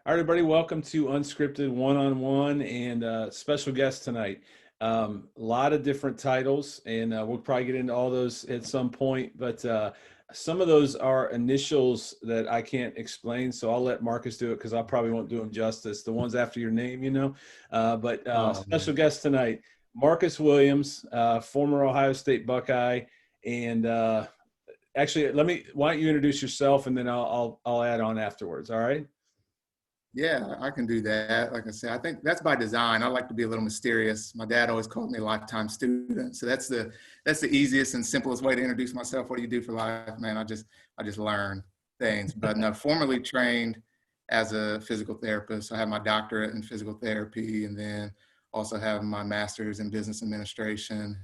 All right, everybody, welcome to Unscripted One-on-One and special guest tonight. A lot of different titles, and we'll probably get into all those at some point, but some of those are initials that I can't explain, so I'll let Marcus do it because I probably won't do him justice. The ones after your name, you know. But Oh special man. guest tonight, Marcus Williams, former Ohio State Buckeye, and actually, why don't you introduce yourself, and then I'll add on afterwards, all right? Yeah, I can do that. Like I said, I think that's by design. I like to be a little mysterious. My dad always called me a lifetime student. So that's the easiest and simplest way to introduce myself. What do you do for life, man? I just learn things. But no, formerly trained as a physical therapist. I have my doctorate in physical therapy and then also have my master's in business administration.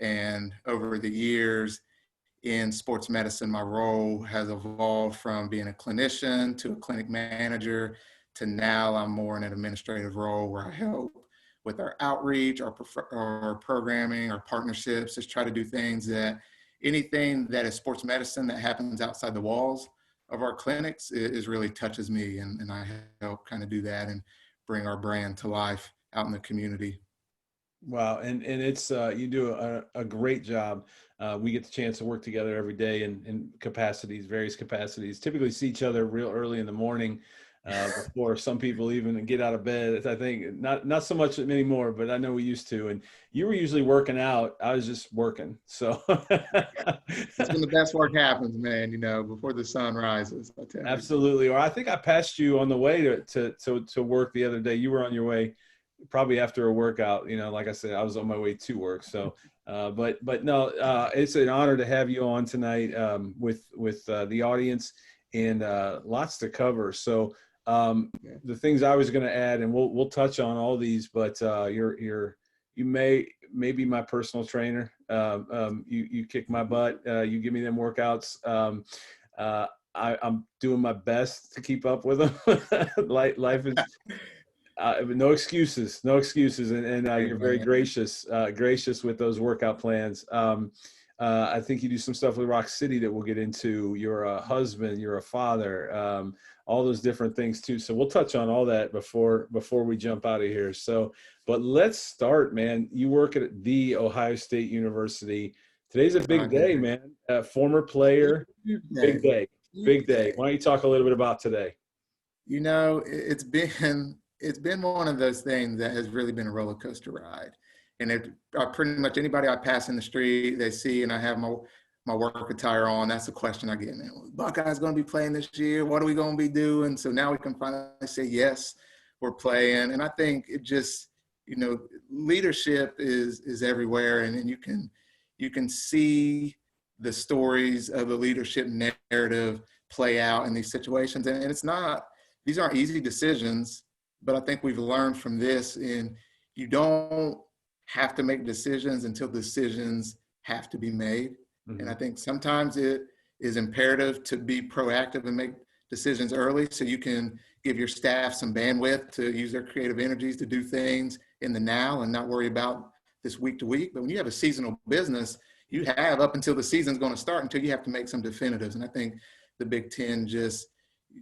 And over the years, in sports medicine, my role has evolved from being a clinician to a clinic manager to now I'm more in an administrative role where I help with our outreach, our programming, our partnerships, just try to do things that anything that is sports medicine that happens outside the walls of our clinics is really touches me. And I help kind of do that and bring our brand to life out in the community. Wow, and it's you do a great job. We get the chance to work together every day in capacities, various capacities. Typically see each other real early in the morning before some people even get out of bed. I think not so much anymore, but I know we used to. And you were usually working out. I was just working. So That's when the best work happens, man, before the sun rises, I tell you. absolutely. Or I think I passed you on the way to work the other day. You were on your way probably after a workout. Like I said, I was on my way to work. So but no, it's an honor to have you on tonight with the audience and lots to cover. So Yeah. the things I was going to add, and we'll touch on all these, but you may be my personal trainer. You kick my butt. You give me them workouts. I'm doing my best to keep up with them. Life is no excuses, no excuses, and Hey, you're very man. gracious with those workout plans. I think you do some stuff with Rock City that we'll get into. You're a husband, you're a father, all those different things too. So we'll touch on all that before we jump out of here. So, but let's start, man. You work at the Ohio State University. Today's a I big do. day, man. Former player, Huge big day. day, Huge big day. day. Why don't you talk a little bit about today? It's been one of those things that has really been a roller coaster ride. And pretty much anybody I pass in the street, they see, and I have my work attire on. That's the question I get. Man, well, Buckeyes going to be playing this year. What are we going to be doing? So now we can finally say yes, we're playing. And I think it just, leadership is everywhere, and then you can see the stories of the leadership narrative play out in these situations, and it's not these aren't easy decisions, but I think we've learned from this in you don't have to make decisions until decisions have to be made. And Mm-hmm. I think sometimes it is imperative to be proactive and make decisions early so you can give your staff some bandwidth to use their creative energies to do things in the now and not worry about this week to week. But when you have a seasonal business, you have up until the season's going to start until you have to make some definitives. And I think the Big Ten just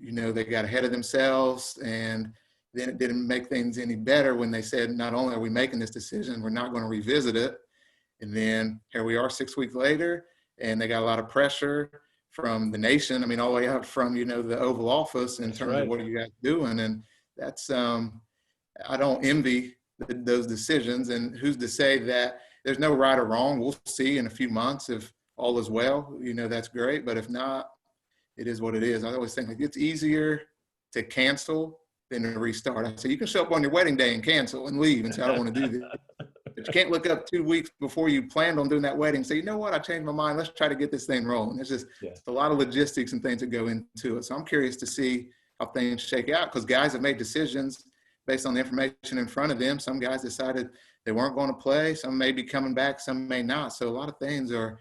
they got ahead of themselves, and then it didn't make things any better when they said, not only are we making this decision, we're not going to revisit it. And then here we are 6 weeks later, and they got a lot of pressure from the nation. I mean, all the way up from, the Oval Office in That's terms of right. what are you guys doing? And that's, I don't envy those decisions. And who's to say that there's no right or wrong? We'll see in a few months if all is well, that's great. But if not, it is what it is. I always think like it's easier to cancel than to restart. I say you can show up on your wedding day and cancel and leave and say I don't want to do this. But you can't look up 2 weeks before you planned on doing that wedding and say, you know what, I changed my mind. Let's try to get this thing rolling. It's Yeah. a lot of logistics and things that go into it. So I'm curious to see how things shake out because guys have made decisions based on the information in front of them. Some guys decided they weren't going to play. Some may be coming back. Some may not. So a lot of things are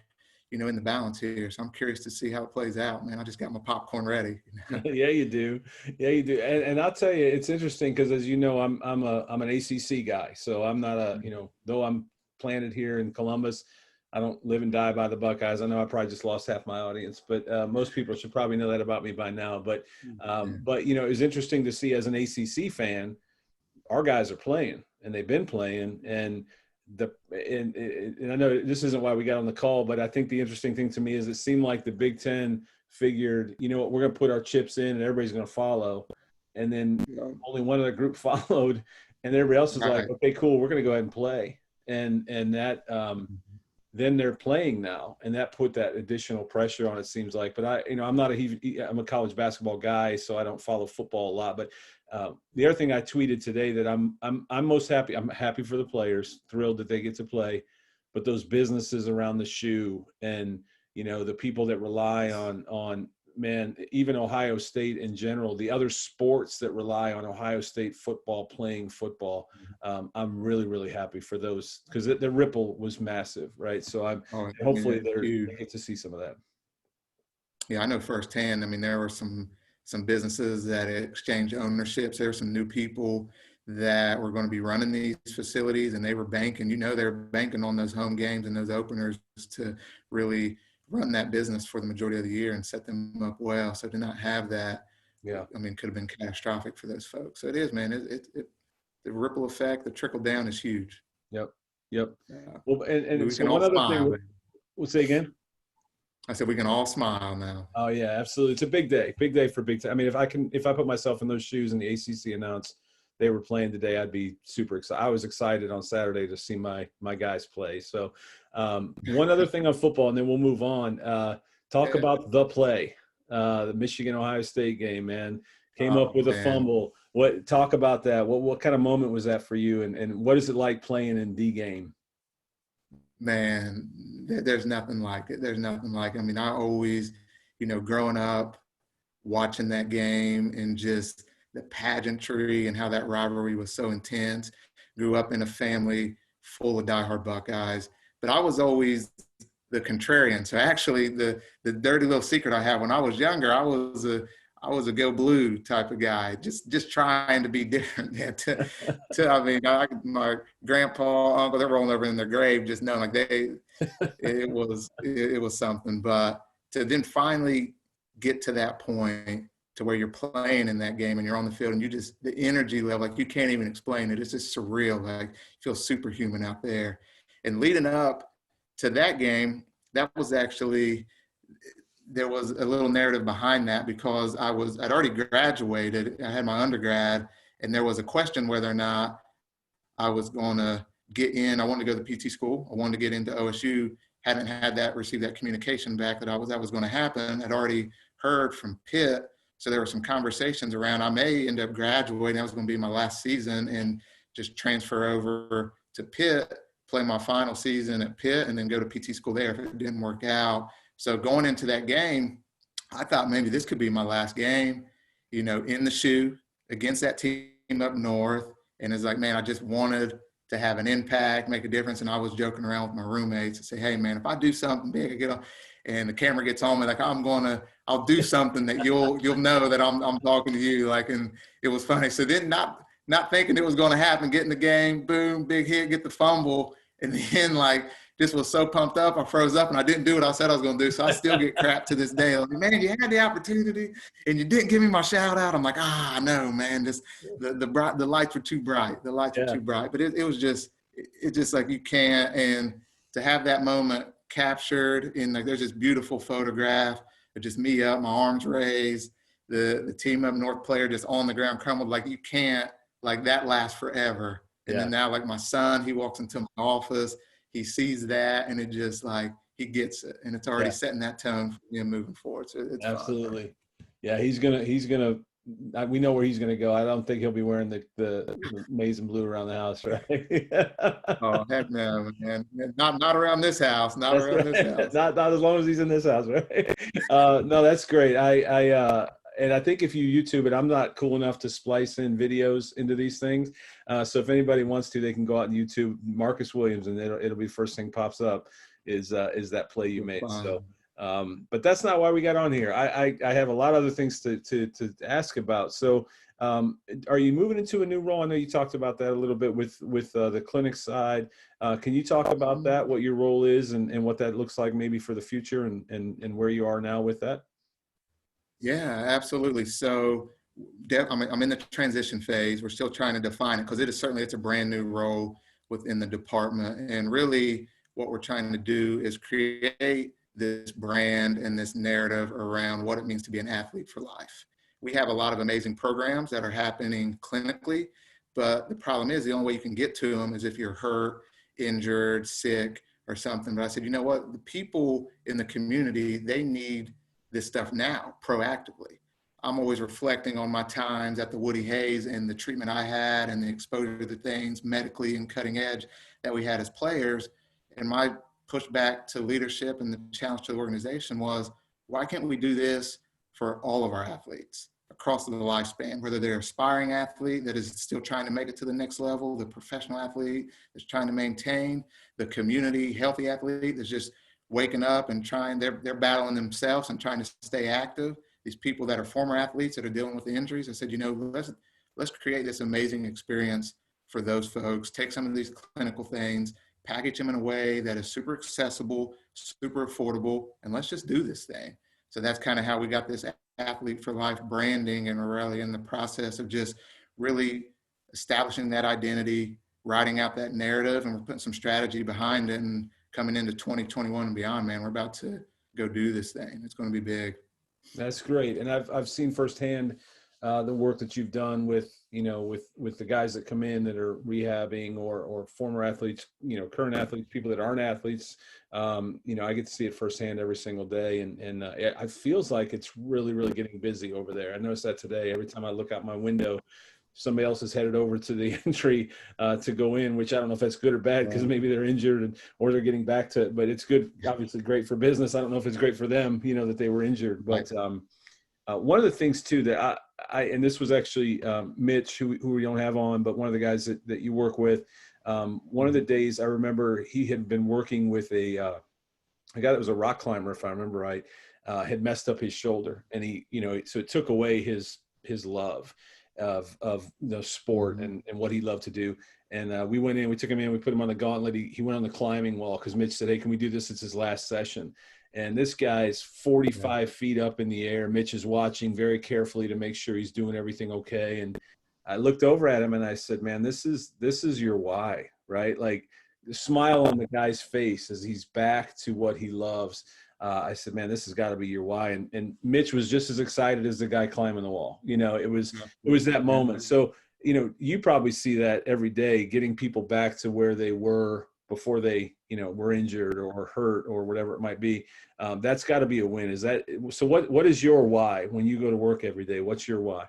in the balance here. So I'm curious to see how it plays out, man. I just got my popcorn ready. Yeah, you do. Yeah, you do. And I'll tell you, it's interesting because as you know, I'm an ACC guy, so I'm not though I'm planted here in Columbus, I don't live and die by the Buckeyes. I know I probably just lost half my audience, but most people should probably know that about me by now. But you know, it's interesting to see as an ACC fan, our guys are playing and they've been playing, and I know this isn't why we got on the call, but I think the interesting thing to me is it seemed like the Big Ten figured, you know what, we're going to put our chips in and everybody's going to follow. And then only one other group followed, and everybody else was like, Right. okay, cool, we're going to go ahead and play. And that, then they're playing now, and that put that additional pressure on, it seems like. But I'm I'm a college basketball guy, so I don't follow football a lot. But the other thing I tweeted today that I'm most happy. I'm happy for the players, thrilled that they get to play, but those businesses around the shoe, and you know, the people that rely on man, even Ohio State in general, the other sports that rely on Ohio State football, playing football. I'm really, really happy for those, because the ripple was massive, right? So hopefully they get to see some of that. Yeah, I know firsthand. I mean, there were some businesses that exchanged ownerships. There were some new people that were going to be running these facilities, and they were banking. You know, they're banking on those home games and those openers to really run that business for the majority of the year and set them up well. So to not have that, yeah, I mean, could have been catastrophic for those folks. So it is, man. The ripple effect, the trickle down is huge. Yep. Well, and We so can all one other smile. thing, we'll say again. I said we can all smile now. Oh yeah, absolutely. It's a big day for Big Ten. I mean, if I put myself in those shoes and the ACC announced they were playing today, I'd be super excited. I was excited on Saturday to see my guys play. So one other thing on football, and then we'll move on. Talk about the play, the Michigan-Ohio State game, man. Came up with a fumble. Talk about that. What kind of moment was that for you, and what is it like playing in the game? Man, there's nothing like it. There's nothing like it. I mean, I always, you know, growing up, watching that game and just the pageantry and how that rivalry was so intense. Grew up in a family full of diehard Buckeyes, but I was always the contrarian. So actually, the dirty little secret I have, when I was younger, I was a go blue type of guy, just trying to be different. I mean, my grandpa, uncle, they're rolling over in their grave, just knowing like it was something. But to then finally get to that point to where you're playing in that game and you're on the field and the energy level, like you can't even explain it. It's just surreal. Like you feel superhuman out there. And leading up to that game, that was actually, there was a little narrative behind that because I'd already graduated. I had my undergrad, and there was a question whether or not I was going to get in. I wanted to go to the PT school. I wanted to get into OSU. Hadn't received that communication back that was going to happen. I'd already heard from Pitt. So there were some conversations around, I may end up graduating. That was going to be my last season and just transfer over to Pitt, play my final season at Pitt, and then go to PT school there if it didn't work out. So going into that game, I thought maybe this could be my last game, you know, in the shoe against that team up north. And it's like, man, I just wanted to have an impact, make a difference. And I was joking around with my roommates and say, hey, man, if I do something big, I get on, and the camera gets on me, like I'll do something that you'll know that I'm talking to you. Like, and it was funny. So then not thinking it was going to happen, get in the game, boom, big hit, get the fumble. And then like, just was so pumped up, I froze up and I didn't do what I said I was going to do. So I still get crap to this day. Like, man, you had the opportunity and you didn't give me my shout out. I'm like, I know, man, just the lights were too bright. The lights were too bright, but it was just like, you can't. And to have that moment captured in like, there's this beautiful photograph of just me up, my arms raised, the team up north player just on the ground crumbled. Like you can't, like that lasts forever. And then now like my son, he walks into my office, he sees that, and it just like, he gets it, and it's already setting that tone for him moving forward. So it's absolutely fun. Yeah, he's gonna we know where he's gonna go. I don't think he'll be wearing the maize and blue around the house, right? Oh heck no, man! Not around this house. Not that's around right. this house. Not as long as he's in this house, right? No, that's great. And I think if you YouTube it, I'm not cool enough to splice in videos into these things. So if anybody wants to, they can go out and YouTube Marcus Williams, and it'll be first thing pops up is that play you made. So But that's not why we got on here. I have a lot of other things to ask about. So are you moving into a new role? I know you talked about that a little bit with the clinic side. Can you talk about that, what your role is and what that looks like maybe for the future and where you are now with that? Yeah, absolutely. So I'm in the transition phase. We're still trying to define it because it's a brand new role within the department. And really what we're trying to do is create this brand and this narrative around what it means to be an athlete for life. We have a lot of amazing programs that are happening clinically, but the problem is the only way you can get to them is if you're hurt, injured, sick, or something. But I said, you know what? The people in the community, they need this stuff now proactively. I'm always reflecting on my times at the Woody Hayes and the treatment I had and the exposure to things medically and cutting edge that we had as players. And my pushback to leadership and the challenge to the organization was, why can't we do this for all of our athletes across the lifespan, whether they're aspiring athlete that is still trying to make it to the next level, the professional athlete that's trying to maintain, the community healthy athlete that's just waking up and they're battling themselves and trying to stay active. These people that are former athletes that are dealing with the injuries, I said, you know, let's create this amazing experience for those folks, take some of these clinical things, package them in a way that is super accessible, super affordable, and let's just do this thing. So that's kind of how we got this athlete for life branding, and we're really in the process of just really establishing that identity, writing out that narrative, and we're putting some strategy behind it. And coming into 2021 and beyond, man, we're about to go do this thing. It's going to be big. That's great. And I've seen firsthand the work that you've done with, with the guys that come in that are rehabbing or former athletes, current athletes, people that aren't athletes. I get to see it firsthand every single day. And it feels like it's really, really getting busy over there. I noticed that today. Every time I look out my window, somebody else is headed over to the entry to go in, which I don't know if that's good or bad because maybe they're injured or they're getting back to it, but it's good, obviously great for business. I don't know if it's great for them, that they were injured, but one of the things too that and this was actually Mitch, who we don't have on, but one of the guys that you work with, one of the days I remember he had been working with a guy that was a rock climber, if I remember right, had messed up his shoulder, and he, so it took away his love of the sport and what he loved to do. And we went in, we took him in, we put him on the gauntlet. He went on the climbing wall because Mitch said, hey, can we do this? It's his last session. And this guy's 45 feet up in the air. Mitch is watching very carefully to make sure he's doing everything okay. And I looked over at him and I said, man, this is your why, right? Like the smile on the guy's face as he's back to what he loves. I said, man, this has got to be your why. And Mitch was just as excited as the guy climbing the wall. It was that moment. So, you probably see that every day, getting people back to where they were before they, were injured or hurt or whatever it might be. That's got to be a win. Is that so? What is your why when you go to work every day? What's your why?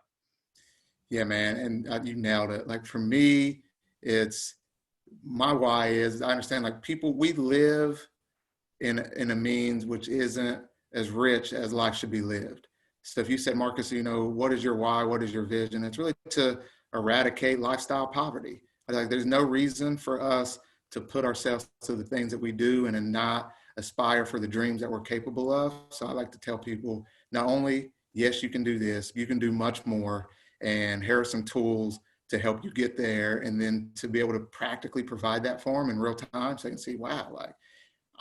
Yeah, man. And you nailed it. Like for me, it's my why is I understand like people, we live in a means which isn't as rich as life should be lived. So if you said, Marcus, what is your why? What is your vision? It's really to eradicate lifestyle poverty. Like there's no reason for us to put ourselves to the things that we do and not aspire for the dreams that we're capable of. So I like to tell people, not only, yes, you can do this, you can do much more. And here are some tools to help you get there. And then to be able to practically provide that for them in real time so they can see, wow, like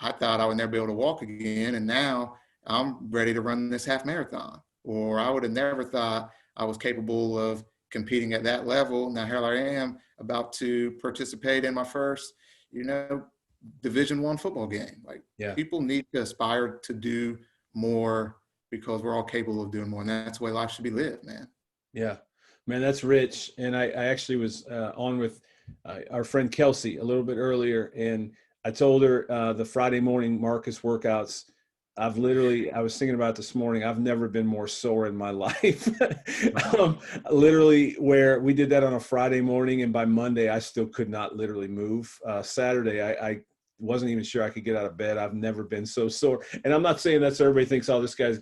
I thought I would never be able to walk again. And now I'm ready to run this half marathon. Or I would have never thought I was capable of competing at that level. Now here I am about to participate in my first, Division I football game. Like people need to aspire to do more because we're all capable of doing more. And that's the way life should be lived, man. Yeah, man, that's rich. And I actually was on with our friend Kelsey a little bit earlier, and I told her the Friday morning Marcus workouts, I was thinking about it this morning. I've never been more sore in my life. Literally, where we did that on a Friday morning, and by Monday, I still could not literally move. Saturday, I wasn't even sure I could get out of bed. I've never been so sore. And I'm not saying that's everybody thinks, oh, this guy's,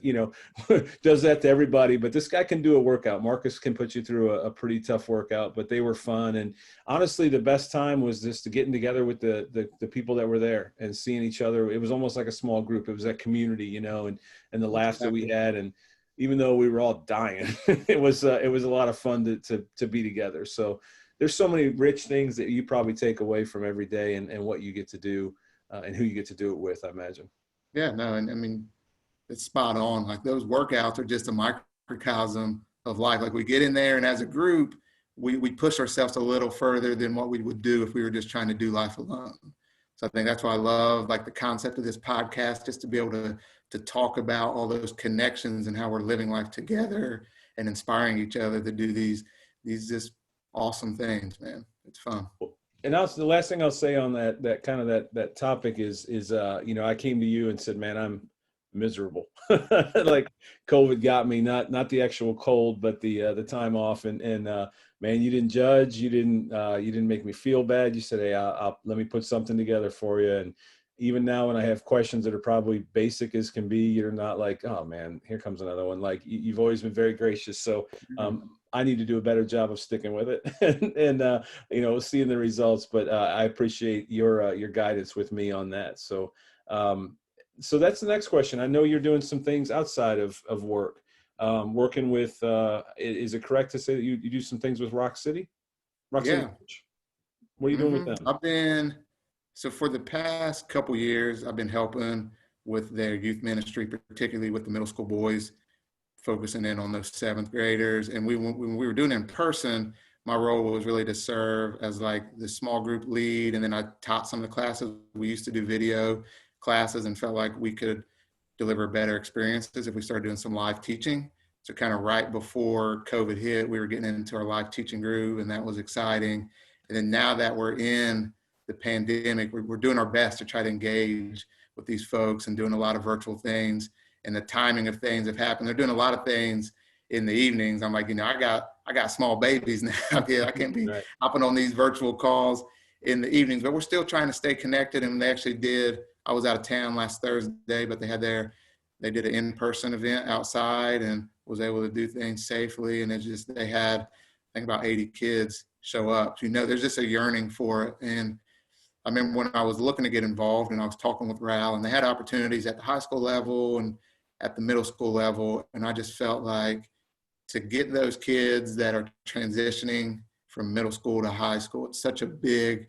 does that to everybody, but this guy can do a workout. Marcus can put you through a pretty tough workout, but they were fun. And honestly, the best time was just getting together with the people that were there and seeing each other. It was almost like a small group. It was that community, and the laughs that we had. And even though we were all dying, it was a lot of fun to be together. So there's so many rich things that you probably take away from every day and what you get to do and who you get to do it with, I imagine. Yeah, no, and I mean, it's spot on. Like those workouts are just a microcosm of life. Like we get in there and as a group, we push ourselves a little further than what we would do if we were just trying to do life alone. So I think that's why I love like the concept of this podcast, just to be able to talk about all those connections and how we're living life together and inspiring each other to do these just awesome things, man. It's fun. And also the last thing I'll say on that kind of that topic is I came to you and said, man, I'm miserable. Like COVID got me, not the actual cold, but the time off. And man, you didn't judge. You didn't make me feel bad. You said, hey, let me put something together for you. And even now when I have questions that are probably basic as can be, you're not like, oh man, here comes another one. Like you've always been very gracious. So I need to do a better job of sticking with it and seeing the results. But I appreciate your guidance with me on that. So so that's the next question. I know you're doing some things outside of work, working with, is it correct to say that you do some things with Rock City? Rock City Church. What are you doing with them? So for the past couple years, I've been helping with their youth ministry, particularly with the middle school boys, focusing in on those seventh graders. And when we were doing it in person, my role was really to serve as like the small group lead. And then I taught some of the classes. We used to do video classes and felt like we could deliver better experiences if we started doing some live teaching. So kind of right before COVID hit, we were getting into our live teaching groove, and that was exciting. And then now that we're in the pandemic, we're doing our best to try to engage with these folks and doing a lot of virtual things. And the timing of things have happened. They're doing a lot of things in the evenings. I'm like, I got small babies now. I can't be hopping on these virtual calls in the evenings, but we're still trying to stay connected. And they actually did. I was out of town last Thursday, but they did an in-person event outside and was able to do things safely. And they had, I think about 80 kids show up. There's just a yearning for it. And I remember when I was looking to get involved and I was talking with Ral, and they had opportunities at the high school level and at the middle school level. And I just felt like to get those kids that are transitioning from middle school to high school, it's such a big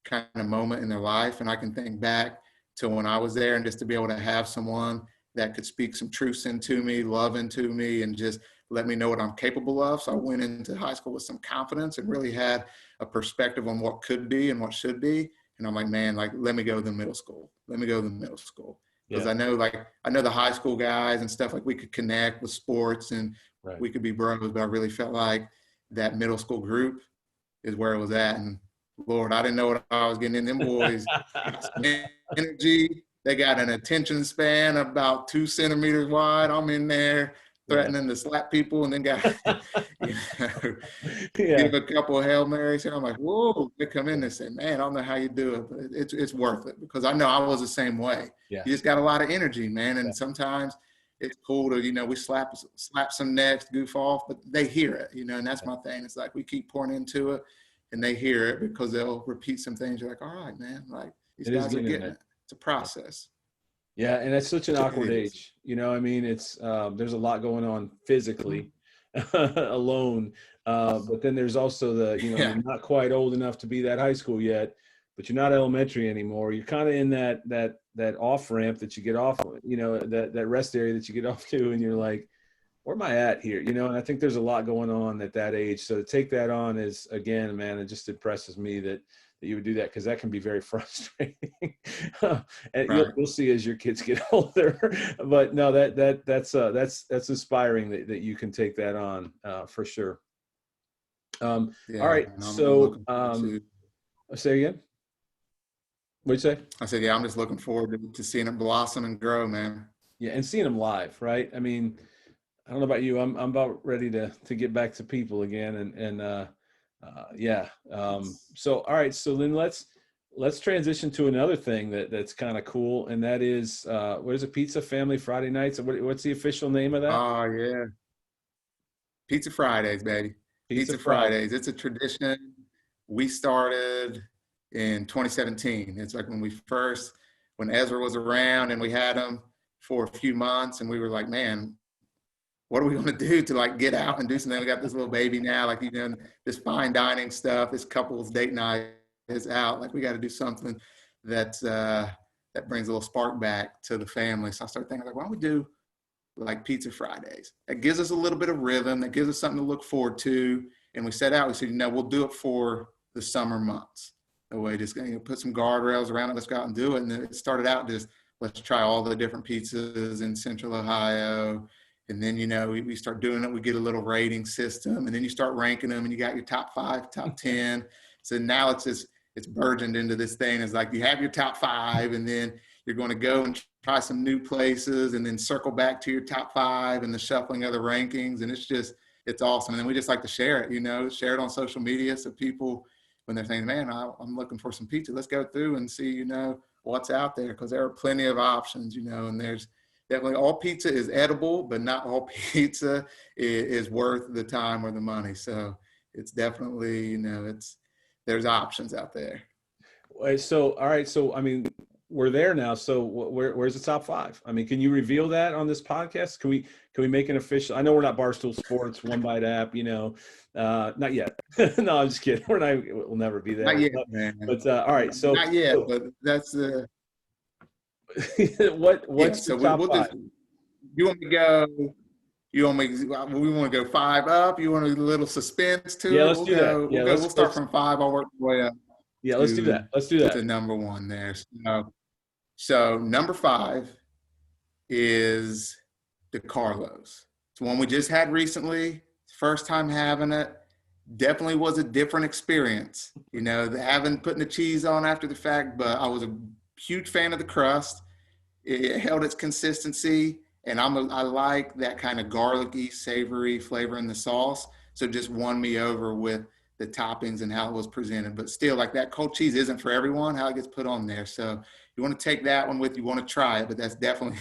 kind of moment in their life. And I can think back to when I was there and just to be able to have someone that could speak some truths into me, love into me, and just let me know what I'm capable of. So I went into high school with some confidence and really had a perspective on what could be and what should be. And I'm like, man, like, let me go to the middle school. Let me go to the middle school. Because I know the high school guys and stuff, like we could connect with sports and we could be bros, but I really felt like that middle school group is where it was at. And Lord, I didn't know what I was getting in. Them boys got some energy. They got an attention span about 2 centimeters wide. I'm in there threatening to slap people, and then got give a couple of Hail Marys here. I'm like, whoa, they come in and say, man, I don't know how you do it, but it's worth it, because I know I was the same way. You just got a lot of energy, man. And sometimes it's cool to, we slap some necks, goof off, but they hear it, and that's my thing. It's like we keep pouring into it and they hear it, because they'll repeat some things. You're like, all right, man, like these guys are getting it. It's a process. Yeah, and it's such an awkward age. It's there's a lot going on physically alone, but then there's also you're not quite old enough to be that high school yet, but you're not elementary anymore. You're kind of in that off ramp that you get off, that rest area that you get off to, and you're like, where am I at here? And I think there's a lot going on at that age. So to take that on is, again, man, it just impresses me that you would do that, because that can be very frustrating. And you'll see as your kids get older. But no, that's inspiring that you can take that on for sure. All right. So say again. What'd you say? I said, yeah, I'm just looking forward to seeing it blossom and grow, man. Yeah, and seeing them live, right? I mean, I don't know about you. I'm about ready to get back to people again, and so all right. So then let's let's transition to another thing that's kind of cool, and that is what is it? Pizza Family Friday nights. What's the official name of that? Oh yeah, Pizza Fridays, baby. Pizza Pizza Friday. Fridays. It's a tradition we started in 2017. It's like when Ezra was around and we had him for a few months, and we were like, man, what are we going to do to like get out and do something? We got this little baby now, like, this fine dining stuff, this couple's date night is out. Like, we got to do something that brings a little spark back to the family. So I started thinking, like, why don't we do like Pizza Fridays? That gives us a little bit of rhythm, that gives us something to look forward to. And we set out, we said, we'll do it for the summer months. That way, just put some guardrails around it. Let's go out and do it. And then it started out just, let's try all the different pizzas in Central Ohio. And then, we start doing it. We get a little rating system, and then you start ranking them, and you got your top 5, top 10. So now it's burgeoned into this thing. It's like you have your top 5, and then you're going to go and try some new places, and then circle back to your top 5 and the shuffling of the rankings. And it's awesome. And then we just like to share it, share it on social media. So people, when they're saying, man, I'm looking for some pizza, let's go through and see, what's out there. Cause there are plenty of options, and there's definitely, all pizza is edible, but not all pizza is worth the time or the money. So it's definitely, there's options out there. So, all right. So, I mean, we're there now. So where's the top 5? I mean, can you reveal that on this podcast? Can we make an official? I know we're not Barstool Sports, One Bite app, not yet. No, I'm just kidding. We'll never be there. Not yet, man. But all right. So not yet, but that's what's the top we'll 5? You want me to go? We want to go 5 up. You want a little suspense to it? Yeah, let's do that. Yeah, we'll start from 5. I'll work my way up. Yeah, let's do that. Let's do that. To number 1 there. So number 5 is the Carlos. It's one we just had recently. First time having it. Definitely was a different experience. Putting the cheese on after the fact, but I was a huge fan of the crust. It held its consistency, and I like that kind of garlicky, savory flavor in the sauce. So it just won me over with the toppings and how it was presented. But still, like, that cold cheese isn't for everyone, how it gets put on there. So you want to take that one with you, want to try it, but that's definitely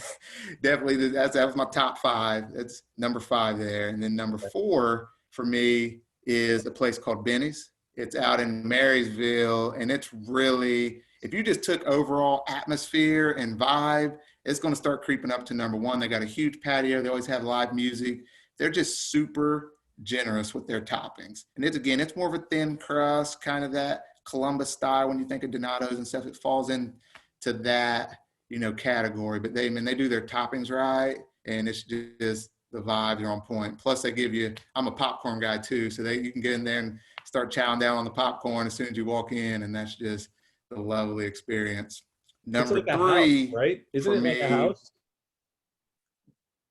that was my top 5. That's number 5 there. And then number 4 for me is a place called Benny's. It's out in Marysville, and it's really, if you just took overall atmosphere and vibe, it's going to start creeping up to number 1. They got a huge patio. They always have live music. They're just super generous with their toppings. And it's more of a thin crust, kind of that Columbus style. When you think of Donato's and stuff, it falls into that, category. But they do their toppings right, and it's just, the vibes are on point. Plus they give you, I'm a popcorn guy too, so you can get in there and start chowing down on the popcorn as soon as you walk in, and that's just a lovely experience. Number like 3, house, right? Isn't it like a house?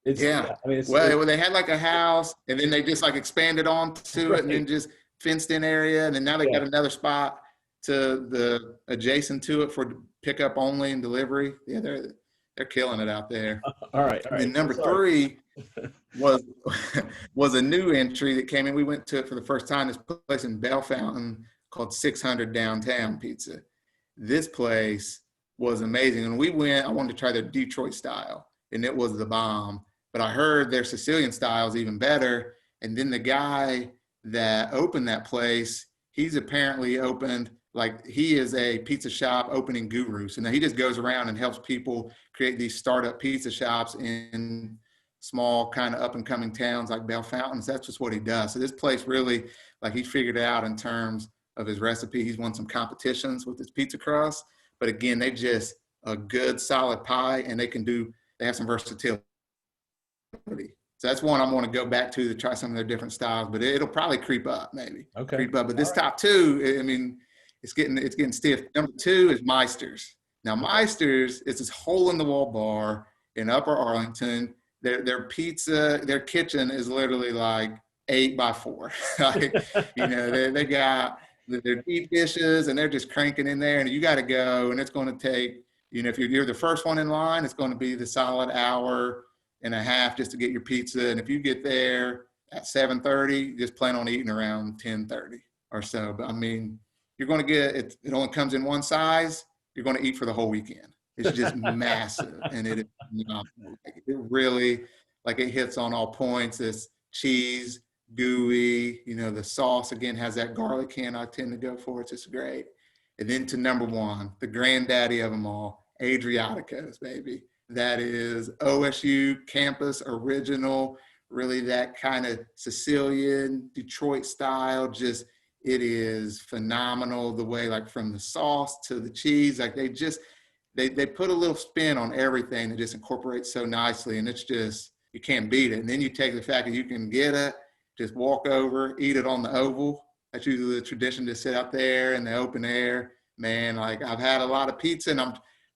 Yeah. I mean, they had like a house, and then they just like expanded onto it, and then just fenced in area, and then now they got another spot to the adjacent to it for pickup only and delivery. Yeah, they're killing it out there. All right. And then number 3 was a new entry that came in. We went to it for the first time. This place in Bell Fountain called 600 Downtown Pizza. This place was amazing. And we went, I wanted to try their Detroit style, and it was the bomb. But I heard their Sicilian style is even better. And then the guy that opened that place, he's apparently opened, like, he is a pizza shop opening guru. So now he just goes around and helps people create these startup pizza shops in small kind of up and coming towns like Bell Fountains. That's just what he does. So this place really, like, he figured it out in terms of his recipe. He's won some competitions with his pizza crust, but again, they just a good solid pie, and they have some versatility. So that's one I want to go back to try some of their different styles, but it'll probably creep up, maybe. Okay. Creep up. But this top 2, I mean, it's getting stiff. Number 2 is Meister's. Now Meister's, it's this hole in the wall bar in Upper Arlington. Their pizza, their kitchen is literally like 8x4. Like, they got their deep dishes, and they're just cranking in there, and you got to go, and it's going to take, if you're the first one in line, it's going to be the solid hour and a half just to get your pizza. And if you get there at 7:30, just plan on eating around 10:30 or so. But I mean, you're going to get it. It only comes in one size. You're going to eat for the whole weekend. It's just massive, and it is phenomenal. Like, it really, like, it hits on all points. It's cheese, gooey. You know, the sauce again has that garlic can I tend to go for. It's just great. And then to number one, the granddaddy of them all, Adriatico's, baby. That is OSU campus original, really that kind of Sicilian, Detroit style. Just, it is phenomenal the way, like, from the sauce to the cheese, like they put a little spin on everything that just incorporates so nicely. And it's just, you can't beat it. And then you take the fact that you can get it, just walk over, eat it on the oval. That's usually the tradition, to sit out there in the open air. Man, like, I've had a lot of pizza, and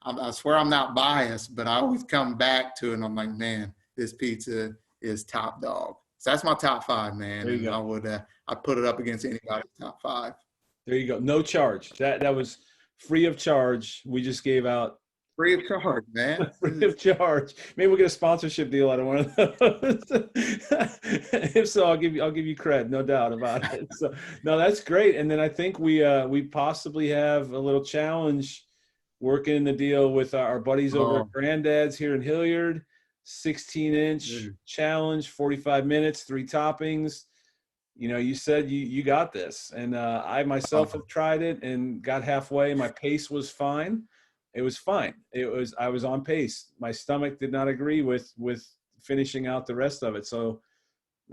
I swear I'm not biased, but I always come back to it and I'm like, man, this pizza is top dog. So that's my top five, man. There you And go. I'd put it up against anybody's top five. There you go. No charge. That was free of charge. We just gave out Free of charge, man. free of charge. Maybe we'll get a sponsorship deal out of one of those. If so, I'll give you credit, no doubt about it. So no, that's great. And then I think we possibly have a little challenge working the deal with our buddies over at Granddad's here in Hilliard. 16-inch challenge, 45 minutes, 3 toppings. You know, you said you got this, and I myself have tried it and got halfway. My pace was fine. It was fine. I was on pace. My stomach did not agree with finishing out the rest of it. So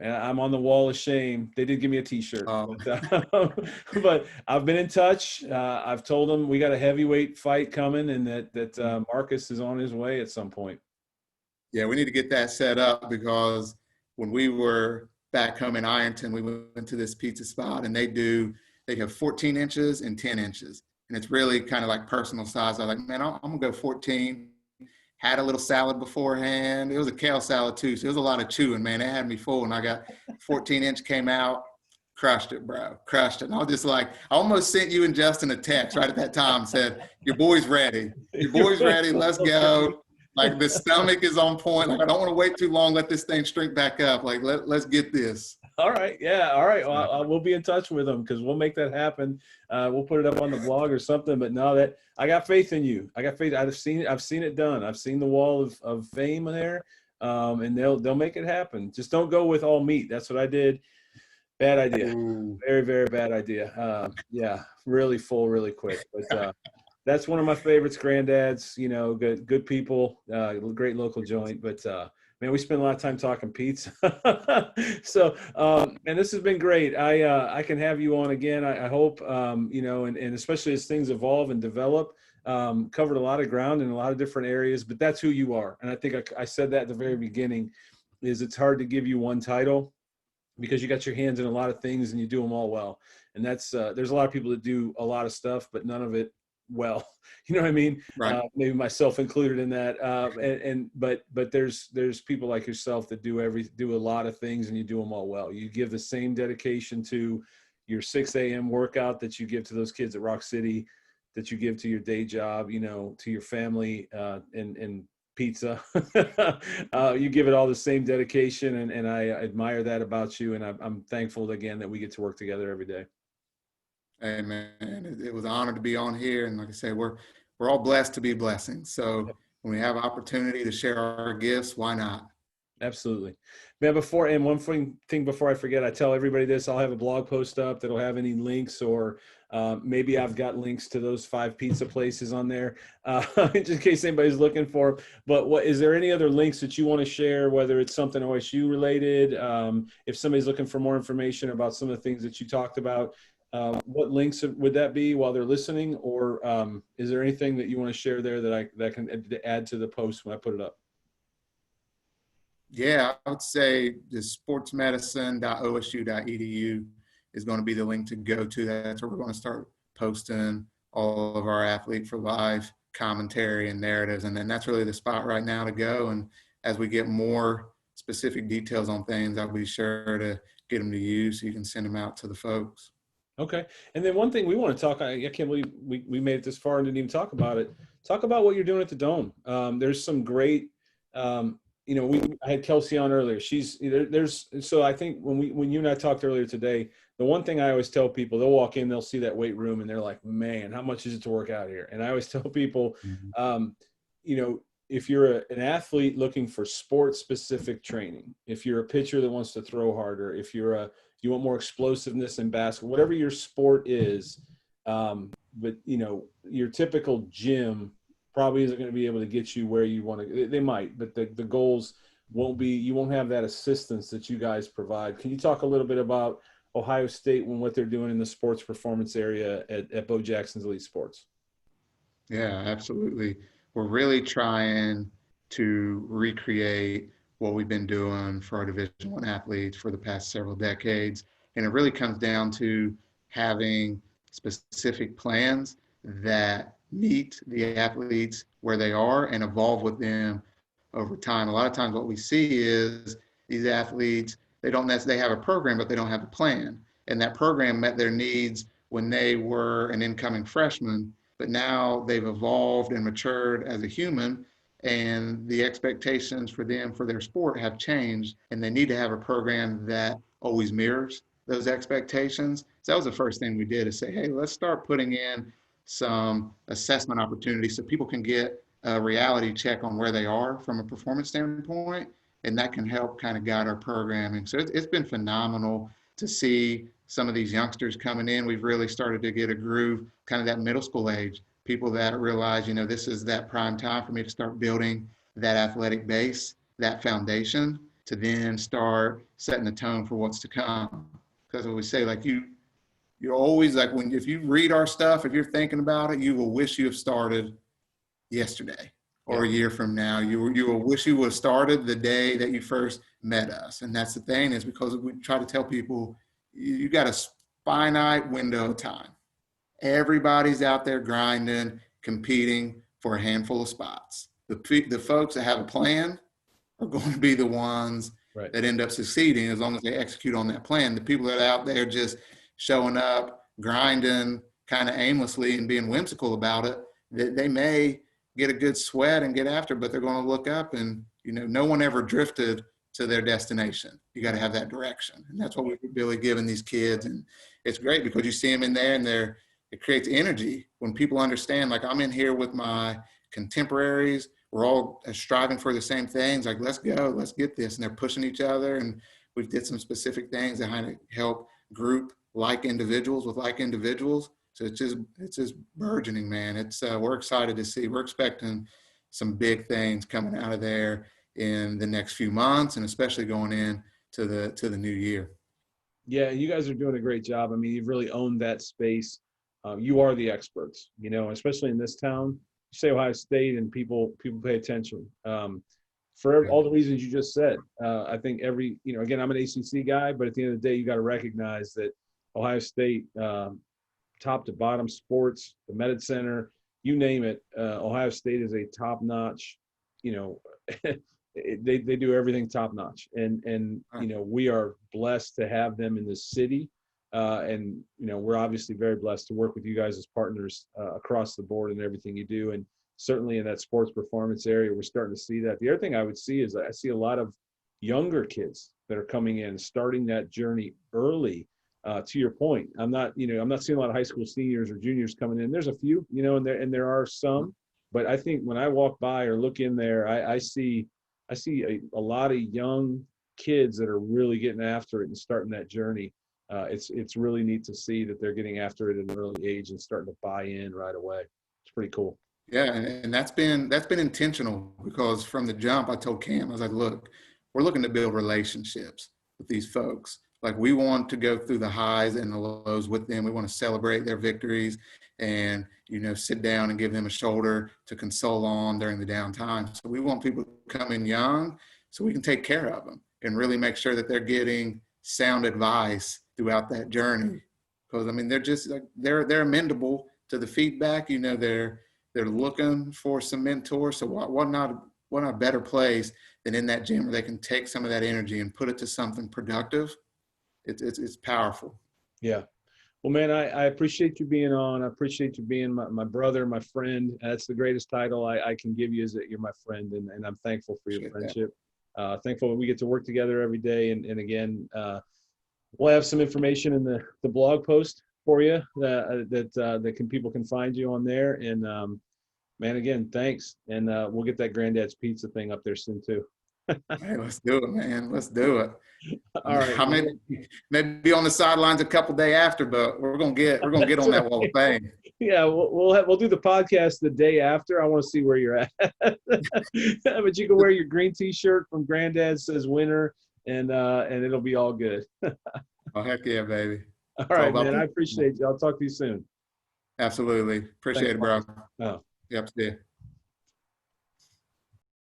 I'm on the wall of shame. They did give me a T-shirt, but I've been in touch. I've told them we got a heavyweight fight coming, and that Marcus is on his way at some point. Yeah, we need to get that set up, because when we were back home in Ironton, we went to this pizza spot, and they have 14 inches and 10 inches. And it's really kind of like personal size. I was like, man, I'm going to go 14. Had a little salad beforehand. It was a kale salad too. So it was a lot of chewing, man. It had me full. And I got 14-inch came out, crushed it, bro. Crushed it. And I was just like, I almost sent you and Justin a text right at that time, said, your boy's ready. Your boy's ready. Let's go. Like, the stomach is on point. Like, I don't want to wait too long. Let this thing shrink back up. Like, let's get this. All right. Yeah. All right. Well, we'll be in touch with them, because we'll make that happen. We'll put it up on the blog or something. But no, that I got faith in you. I got faith. I've seen it done. I've seen the wall of fame there, and they'll make it happen. Just don't go with all meat. That's what I did. Bad idea. Ooh. Very, very bad idea. Yeah. Really full, really quick. But that's one of my favorites. Granddad's. You know, good people. Great local joint. But man, we spend a lot of time talking pizza. So, and this has been great. I can have you on again. I hope, you know, and especially as things evolve and develop, covered a lot of ground in a lot of different areas, but that's who you are. And I think I said that at the very beginning, is it's hard to give you one title, because you got your hands in a lot of things and you do them all well. And that's, there's a lot of people that do a lot of stuff, but none of it well, you know what I mean? Right. Maybe myself included in that. But there's people like yourself that do a lot of things, and you do them all well. You give the same dedication to your 6 a.m. workout that you give to those kids at Rock City, that you give to your day job, you know, to your family, and pizza. You give it all the same dedication, and I admire that about you. And I'm thankful again that we get to work together every day. Hey, man, it was an honor to be on here. And like I said, we're all blessed to be blessings. So when we have opportunity to share our gifts, why not? Absolutely. Man, one thing before I forget, I tell everybody this: I'll have a blog post up that'll have any links, or maybe I've got links to those 5 pizza places on there, just in case anybody's looking for them. But is there any other links that you want to share, whether it's something OSU related, if somebody's looking for more information about some of the things that you talked about? What links would that be while they're listening, or is there anything that you want to share there that can add to the post when I put it up? Yeah, I would say the sportsmedicine.osu.edu is going to be the link to go to. That's where we're going to start posting all of our Athlete for Life commentary and narratives. And then that's really the spot right now to go. And as we get more specific details on things, I'll be sure to get them to you so you can send them out to the folks. Okay. And then one thing we want to talk, I can't believe we made it this far and didn't even talk about it. Talk about what you're doing at the Dome. There's some great I had Kelsey on earlier. So I think when you and I talked earlier today, the one thing I always tell people, they'll walk in, they'll see that weight room, and they're like, man, how much is it to work out here? And I always tell people, Mhm. um, you know, if you're an athlete looking for sport specific training, if you're a pitcher that wants to throw harder, if you want more explosiveness in basketball, whatever your sport is, but your typical gym probably isn't going to be able to get you where you want to. They might, but the goals won't be. You won't have that assistance that you guys provide. Can you talk a little bit about Ohio State and what they're doing in the sports performance area at Bo Jackson's Elite Sports? Yeah, absolutely. We're really trying to recreate what we've been doing for our Division I athletes for the past several decades. And it really comes down to having specific plans that meet the athletes where they are and evolve with them over time. A lot of times what we see is these athletes, they have a program, but they don't have a plan. And that program met their needs when they were an incoming freshman, but now they've evolved and matured as a human, and the expectations for them for their sport have changed, and they need to have a program that always mirrors those expectations. So that was the first thing we did, is say, hey, let's start putting in some assessment opportunities so people can get a reality check on where they are from a performance standpoint, and that can help kind of guide our programming. So it's been phenomenal to see some of these youngsters coming in. We've really started to get a groove, kind of that middle school age, people that realize, this is that prime time for me to start building that athletic base, that foundation, to then start setting the tone for what's to come. Because what we say, like you're always like, if you read our stuff, if you're thinking about it, you will wish you have started yesterday Yeah. or a year from now. You will wish you would have started the day that you first met us. And that's the thing, is because we try to tell people, you got a finite window of time. Everybody's out there grinding, competing for a handful of spots. The folks that have a plan are going to be the ones Right. that end up succeeding as long as they execute on that plan. The people that are out there just showing up, grinding kind of aimlessly and being whimsical about it, they may get a good sweat and get after, but they're going to look up and, no one ever drifted to their destination. You got to have that direction. And that's what we're really giving these kids. And it's great because you see them in there, and it creates energy when people understand, like, I'm in here with my contemporaries. We're all striving for the same things. Like, let's go, let's get this. And they're pushing each other. And we've did some specific things that kind of help group like individuals with like individuals. So it's just burgeoning, man. We're excited to see. We're expecting some big things coming out of there in the next few months, and especially going in to the new year. Yeah, you guys are doing a great job. I mean, you've really owned that space. You are the experts, especially in this town. You say Ohio State, and people pay attention. For all the reasons you just said, I think again, I'm an ACC guy, but at the end of the day, you got to recognize that Ohio State, top to bottom, sports, the Med Center, you name it, Ohio State is a top notch. You know, they do everything top notch, and we are blessed to have them in the city, and we're obviously very blessed to work with you guys as partners across the board in everything you do, and certainly in that sports performance area, we're starting to see that. The other thing I would see is I see a lot of younger kids that are coming in, starting that journey early. To your point, I'm not seeing a lot of high school seniors or juniors coming in. There's a few, and there are some, but I think when I walk by or look in there, I see a lot of young kids that are really getting after it and starting that journey. It's really neat to see that they're getting after it at an early age and starting to buy in right away. It's pretty cool. Yeah, and that's been intentional, because from the jump, I told Cam, I was like, look, we're looking to build relationships with these folks. Like, we want to go through the highs and the lows with them. We want to celebrate their victories and, sit down and give them a shoulder to console on during the down times. So we want people to come in young so we can take care of them and really make sure that they're getting sound advice throughout that journey. Because, I mean, they're just like, they're amendable to the feedback. They're looking for some mentors. So what not a better place than in that gym where they can take some of that energy and put it to something productive. It's powerful. Yeah. Well, man, I appreciate you being on. I appreciate you being my brother, my friend. That's the greatest title I can give you, is that you're my friend, and I'm thankful for your Appreciate that. friendship. thankful that we get to work together every day. And again, we'll have some information in the blog post for you that people can find you on there. And man, again, thanks. And we'll get that Granddad's Pizza thing up there soon too. Hey, let's do it, man. Let's do it. All right. I may be on the sidelines a couple days after, but we're gonna get on that wall of fame. Yeah, we'll do the podcast the day after. I want to see where you're at. But you can wear your green T-shirt from Granddad says winner, and it'll be all good. Oh, heck yeah, baby. All right, man. I appreciate you. I'll talk to you soon. Absolutely. Appreciate it, bro. Oh. Yep. See ya.